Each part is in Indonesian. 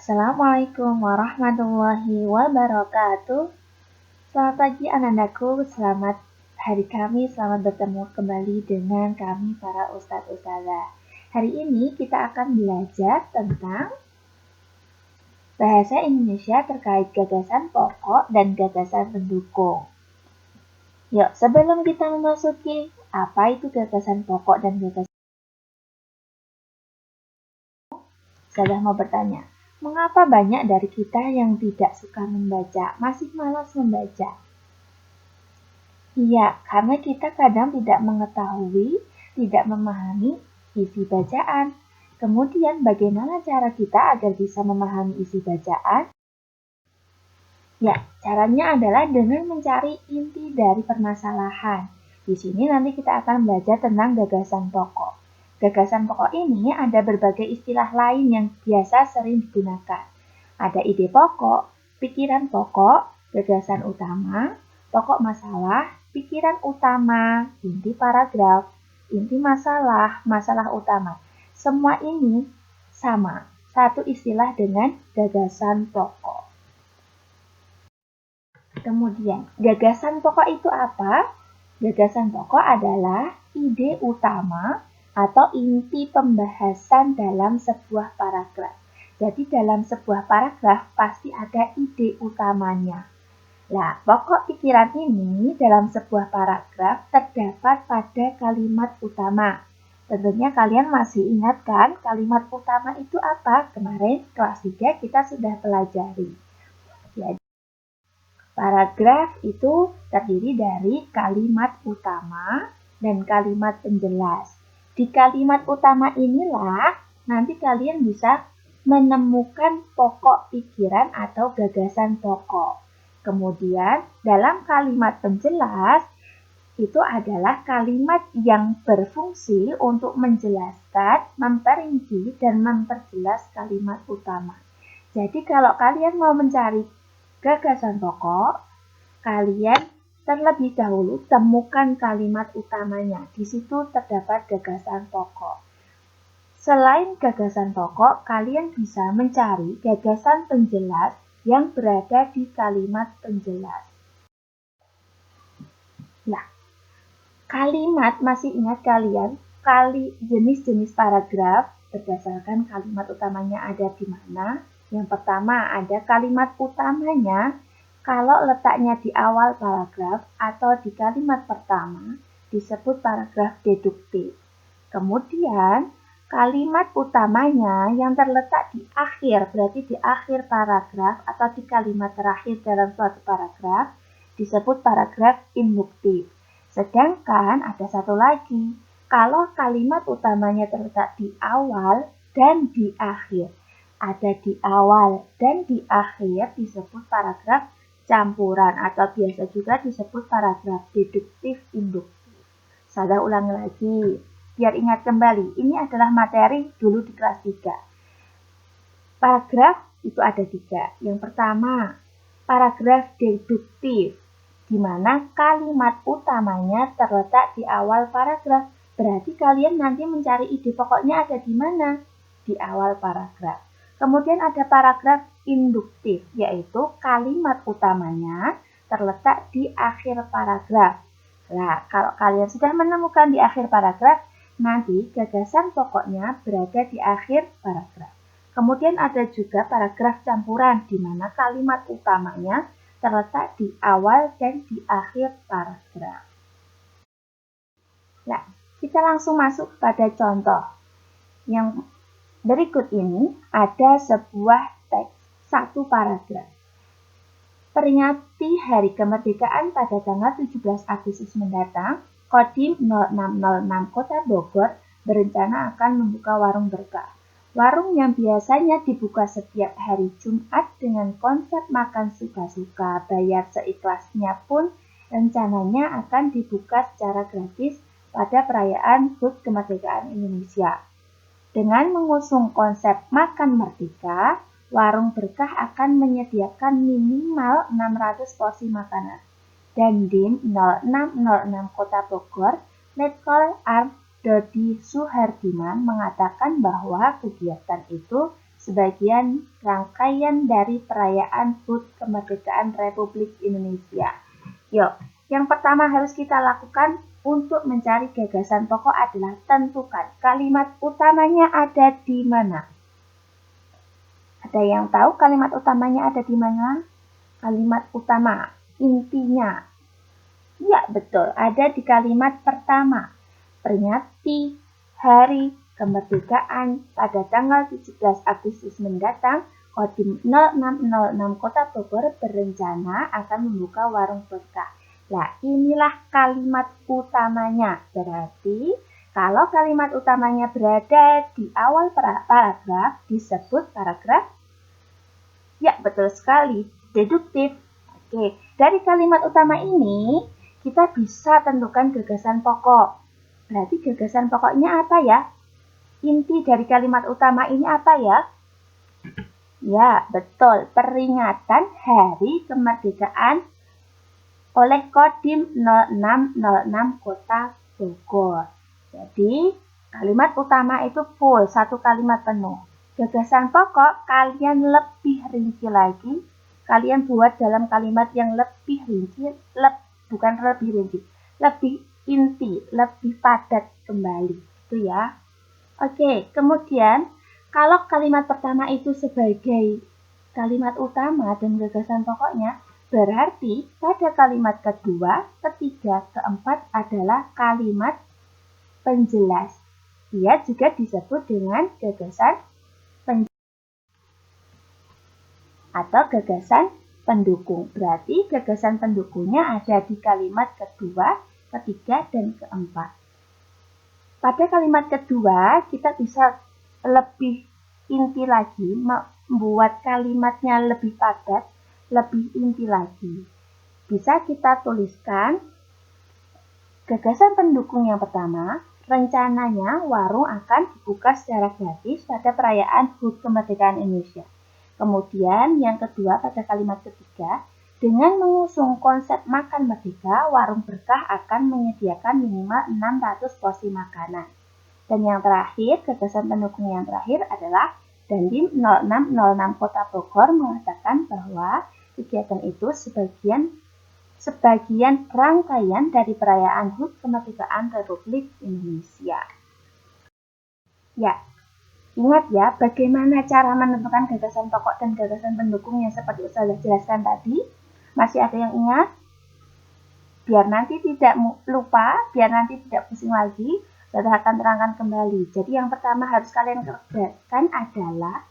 Assalamualaikum warahmatullahi wabarakatuh. Selamat pagi anak-anakku, selamat hari kami, selamat bertemu kembali dengan kami para ustadz ustadzah. Hari ini kita akan belajar tentang bahasa Indonesia terkait gagasan pokok dan gagasan pendukung. Yuk, sebelum kita memasuki apa itu gagasan pokok dan gagasan, saya mau bertanya, mengapa banyak dari kita yang tidak suka membaca, masih malas membaca? Iya, karena kita kadang tidak mengetahui, tidak memahami isi bacaan. Kemudian bagaimana cara kita agar bisa memahami isi bacaan? Ya, caranya adalah dengan mencari inti dari permasalahan. Di sini nanti kita akan belajar tentang gagasan pokok. Gagasan pokok ini ada berbagai istilah lain yang biasa sering digunakan. Ada ide pokok, pikiran pokok, gagasan utama, pokok masalah, pikiran utama, inti paragraf, inti masalah, masalah utama. Semua ini sama, satu istilah dengan gagasan pokok. Kemudian, gagasan pokok itu apa? Gagasan pokok adalah ide utama atau inti pembahasan dalam sebuah paragraf. Jadi dalam sebuah paragraf pasti ada ide utamanya. Nah, pokok pikiran ini dalam sebuah paragraf terdapat pada kalimat utama. Tentunya kalian masih ingat kan kalimat utama itu apa? Kemarin kelas 3 kita sudah pelajari. Jadi, paragraf itu terdiri dari kalimat utama dan kalimat penjelas. Di kalimat utama inilah nanti kalian bisa menemukan pokok pikiran atau gagasan pokok. Kemudian dalam kalimat penjelas itu adalah kalimat yang berfungsi untuk menjelaskan, memperinci, dan memperjelas kalimat utama. Jadi kalau kalian mau mencari gagasan pokok, kalian terlebih dahulu temukan kalimat utamanya. Di situ terdapat gagasan pokok. Selain gagasan pokok, kalian bisa mencari gagasan penjelas yang berada di kalimat penjelas. Nah, kalimat masih ingat kalian jenis-jenis paragraf berdasarkan kalimat utamanya ada di mana? Yang pertama ada kalimat utamanya. Kalau letaknya di awal paragraf atau di kalimat pertama, disebut paragraf deduktif. Kemudian, kalimat utamanya yang terletak di akhir, berarti di akhir paragraf atau di kalimat terakhir dalam suatu paragraf, disebut paragraf induktif. Sedangkan ada satu lagi, kalau kalimat utamanya terletak di awal dan di akhir. Ada di awal dan di akhir disebut paragraf campuran atau biasa juga disebut paragraf deduktif induktif. Saya ulangi lagi, biar ingat kembali, ini adalah materi dulu di kelas 3. Paragraf itu ada 3. Yang pertama, paragraf deduktif, di mana kalimat utamanya terletak di awal paragraf. Berarti kalian nanti mencari ide pokoknya ada di mana? Di awal paragraf. Kemudian ada paragraf induktif, yaitu kalimat utamanya terletak di akhir paragraf. Nah, kalau kalian sudah menemukan di akhir paragraf, nanti gagasan pokoknya berada di akhir paragraf. Kemudian ada juga paragraf campuran, di mana kalimat utamanya terletak di awal dan di akhir paragraf. Nah, kita langsung masuk pada contoh. Yang berikut ini ada sebuah teks, satu paragraf. Peringati Hari Kemerdekaan pada tanggal 17 Agustus mendatang, Kodim 0606 Kota Bogor berencana akan membuka warung berkah. Warung yang biasanya dibuka setiap hari Jumat dengan konsep makan suka-suka, bayar seikhlasnya pun rencananya akan dibuka secara gratis pada perayaan HUT Kemerdekaan Indonesia. Dengan mengusung konsep makan merdeka, warung berkah akan menyediakan minimal 600 porsi makanan. Dandim 0606 Kota Bogor, Letkol Arm Dodi Suhardiman mengatakan bahwa kegiatan itu sebagian rangkaian dari perayaan HUT Kemerdekaan Republik Indonesia. Yuk, yang pertama harus kita lakukan untuk mencari gagasan pokok adalah tentukan kalimat utamanya ada di mana. Ada yang tahu kalimat utamanya ada di mana? Kalimat utama, intinya. Ya, betul, ada di kalimat pertama. Peringati Hari Kemerdekaan pada tanggal 17 Agustus mendatang, Kodim 0606 Kota Bogor berencana akan membuka warung berkah. Nah, inilah kalimat utamanya. Berarti, kalau kalimat utamanya berada di awal paragraf, disebut paragraf. Ya, betul sekali. Deduktif. Oke, dari kalimat utama ini, kita bisa tentukan gagasan pokok. Berarti gagasan pokoknya apa ya? Inti dari kalimat utama ini apa ya? Ya, betul. Peringatan Hari Kemerdekaan oleh Kodim 0606 Kota Bogor. Jadi, kalimat utama itu full, satu kalimat penuh. Gagasan pokok kalian lebih rinci lagi. Kalian buat dalam kalimat yang lebih rinci, bukan lebih rinci, lebih inti, lebih padat kembali. Itu ya. Oke, kemudian kalau kalimat pertama itu sebagai kalimat utama dan gagasan pokoknya, berarti pada kalimat kedua, ketiga, keempat adalah kalimat penjelas. Dia juga disebut dengan gagasan penjelas atau gagasan pendukung. Berarti gagasan pendukungnya ada di kalimat kedua, ketiga, dan keempat. Pada kalimat kedua, kita bisa lebih inti lagi, membuat kalimatnya lebih padat, lebih inti lagi. Bisa kita tuliskan gagasan pendukung yang pertama, rencananya warung akan dibuka secara gratis pada perayaan HUT Kemerdekaan Indonesia. Kemudian yang kedua pada kalimat ketiga, dengan mengusung konsep makan merdeka, warung berkah akan menyediakan minimal 600 porsi makanan. Dan yang terakhir, gagasan pendukung yang terakhir adalah Dandim 0606 Kota Bogor mengatakan bahwa kegiatan itu sebagian rangkaian dari perayaan HUT Kemerdekaan Republik Indonesia. Ya, ingat ya, bagaimana cara menentukan gagasan pokok dan gagasan pendukung yang seperti saya jelaskan tadi? Masih ada yang ingat? Biar nanti tidak lupa, biar nanti tidak pusing lagi, saya akan terangkan kembali. Jadi yang pertama harus kalian kerjakan adalah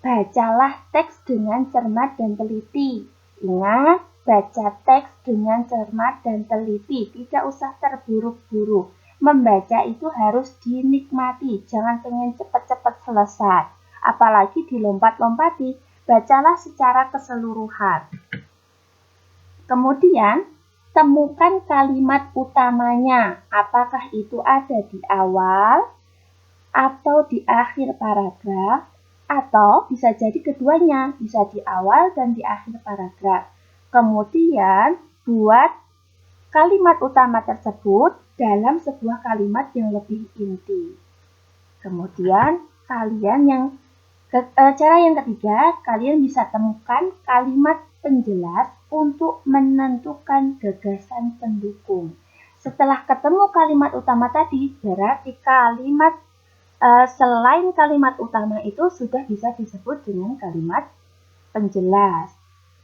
bacalah teks dengan cermat dan teliti. Ingat, baca teks dengan cermat dan teliti, tidak usah terburu-buru. Membaca itu harus dinikmati, jangan pengen cepat-cepat selesai. Apalagi dilompat-lompati, bacalah secara keseluruhan. Kemudian, temukan kalimat utamanya. Apakah itu ada di awal atau di akhir paragraf, atau bisa jadi keduanya, bisa di awal dan di akhir paragraf. Kemudian, buat kalimat utama tersebut dalam sebuah kalimat yang lebih inti. Kemudian, cara yang ketiga, kalian bisa temukan kalimat penjelas untuk menentukan gagasan pendukung. Setelah ketemu kalimat utama tadi, berarti kalimat selain kalimat utama itu sudah bisa disebut dengan kalimat penjelas.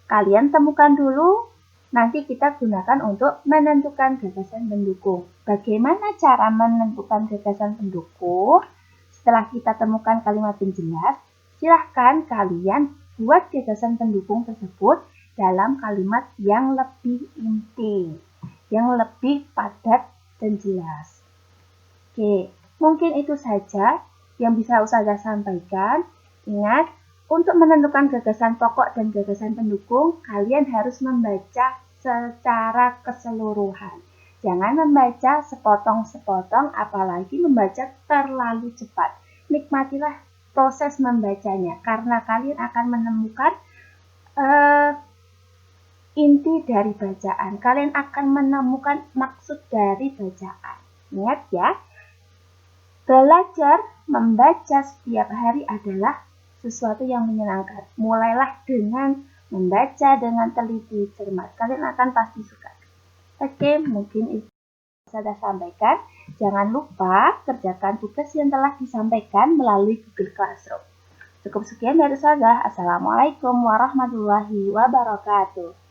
Kalian temukan dulu, nanti kita gunakan untuk menentukan gagasan pendukung. Bagaimana cara menentukan gagasan pendukung? Setelah kita temukan kalimat penjelas, silahkan kalian buat gagasan pendukung tersebut dalam kalimat yang lebih inti, yang lebih padat dan jelas. Oke, mungkin itu saja yang bisa Ustazah sampaikan. Ingat, untuk menentukan gagasan pokok dan gagasan pendukung, kalian harus membaca secara keseluruhan. Jangan membaca sepotong-sepotong, apalagi membaca terlalu cepat. Nikmatilah proses membacanya, karena kalian akan menemukan inti dari bacaan. Kalian akan menemukan maksud dari bacaan. Ingat ya, belajar membaca setiap hari adalah sesuatu yang menyenangkan. Mulailah dengan membaca dengan teliti, cermat. Kalian akan pasti suka. Oke, mungkin itu saya sampaikan. Jangan lupa kerjakan tugas yang telah disampaikan melalui Google Classroom. Cukup sekian dari saya. Assalamualaikum warahmatullahi wabarakatuh.